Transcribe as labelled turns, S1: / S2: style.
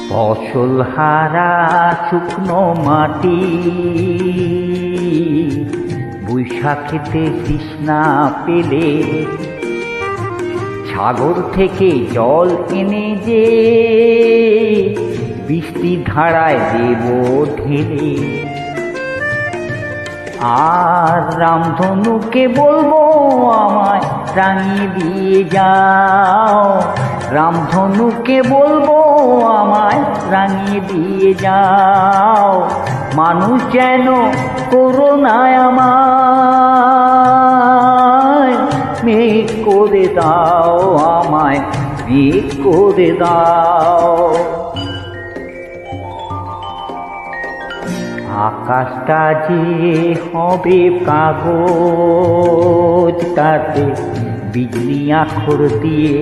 S1: ফসল হারা শুকনো মাটি, বৈশাখেতে তৃষ্ণা পেলে সাগর থেকে জল এনে যে বৃষ্টির ধারায় দেব ঢেলে। আর রামধনুকে বলবো আমায় রাঙিয়ে দিয়ে যাও, রামধনুকে বলবো আমায় রাঙিয়ে দিয়ে যাও। মানুষ যেন করুণায় আমায় মেঘ করে দাও, আমায় মেঘ করে দাও। আকাশটা যে হবে কাগজ, তাতে বিজলি আঁখর দিয়ে